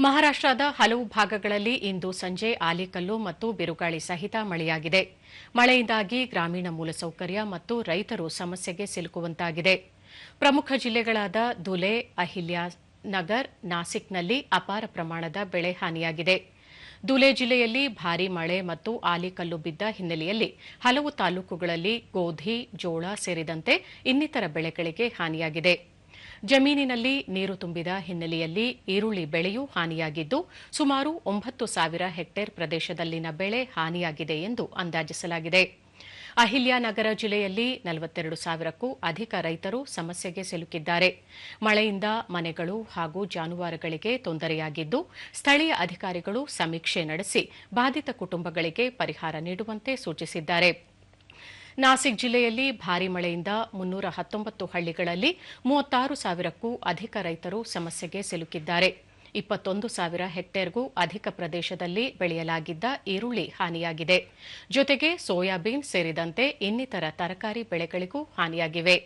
ಮಹಾರಾಷ್ಟ್ರದ ಹಲವು ಭಾಗಗಳಲ್ಲಿ ಇಂದು ಸಂಜೆ ಆಲಿಕಲ್ಲು ಮತ್ತು ಬಿರುಗಾಳಿ ಸಹಿತ ಮಳೆಯಾಗಿದೆ. ಮಳೆಯಿಂದಾಗಿ ಗ್ರಾಮೀಣ ಮೂಲಸೌಕರ್ಯ ಮತ್ತು ರೈತರು ಸಮಸ್ಯೆಗೆ ಸಿಲುಕುವಂತಾಗಿದೆ. ಪ್ರಮುಖ ಜಿಲ್ಲೆಗಳಾದ ಧುಲೆ, ಅಹಿಲ್ಯಾನಗರ್, ನಾಸಿಕ್ನಲ್ಲಿ ಅಪಾರ ಪ್ರಮಾಣದ ಬೆಳೆ ಹಾನಿಯಾಗಿದೆ. ಧುಲೆ ಜಿಲ್ಲೆಯಲ್ಲಿ ಭಾರೀ ಮಳೆ ಮತ್ತು ಆಲಿಕಲ್ಲು ಬಿದ್ದ ಹಿನ್ನೆಲೆಯಲ್ಲಿ ಹಲವು ತಾಲೂಕುಗಳಲ್ಲಿ ಗೋಧಿ, ಜೋಳ ಸೇರಿದಂತೆ ಇನ್ನಿತರ ಬೆಳೆಗಳಿಗೆ ಹಾನಿಯಾಗಿದೆ. ಜಮೀನಿನಲ್ಲಿ ನೀರು ತುಂಬಿದ ಹಿನ್ನೆಲೆಯಲ್ಲಿ ಈರುಳ್ಳಿ ಬೆಳೆಯೂ ಹಾನಿಯಾಗಿದ್ದು, ಸುಮಾರು 9,000 ಹೆಕ್ಟೇರ್ ಪ್ರದೇಶದಲ್ಲಿನ ಬೆಳೆ ಹಾನಿಯಾಗಿದೆ ಎಂದು ಅಂದಾಜಿಸಲಾಗಿದೆ. ಅಹಿಲ್ಯಾನಗರ ಜಿಲ್ಲೆಯಲ್ಲಿ 42,000ಕ್ಕೂ ಅಧಿಕ ರೈತರು ಸಮಸ್ಯೆಗೆ ಸಿಲುಕಿದ್ದಾರೆ. ಮಳೆಯಿಂದ ಮನೆಗಳು ಹಾಗೂ ಜಾನುವಾರುಗಳಿಗೆ ತೊಂದರೆಯಾಗಿದ್ದು, ಸ್ಥಳೀಯ ಅಧಿಕಾರಿಗಳು ಸಮೀಕ್ಷೆ ನಡೆಸಿ ಬಾಧಿತ ಕುಟುಂಬಗಳಿಗೆ ಪರಿಹಾರ ನೀಡುವಂತೆ ಸೂಚಿಸಿದ್ದಾರೆ. ನಾಸಿಕ್ ಜಿಲ್ಲೆಯಲ್ಲಿ ಭಾರೀ ಮಳೆಯಿಂದ 319 ಹಳ್ಳಿಗಳಲ್ಲಿ 36,000ಕ್ಕೂ ಅಧಿಕ ರೈತರು ಸಮಸ್ಯೆಗೆ ಸಿಲುಕಿದ್ದಾರೆ. 21,000 ಹೆಕ್ಟೇರ್ಗೂ ಅಧಿಕ ಪ್ರದೇಶದಲ್ಲಿ ಬೆಳೆಯಲಾಗಿದ್ದ ಈರುಳ್ಳಿ ಹಾನಿಯಾಗಿದೆ. ಜೊತೆಗೆ ಸೋಯಾಬೀನ್ ಸೇರಿದಂತೆ ಇನ್ನಿತರ ತರಕಾರಿ ಬೆಳೆಗಳಿಗೂ ಹಾನಿಯಾಗಿವೆ.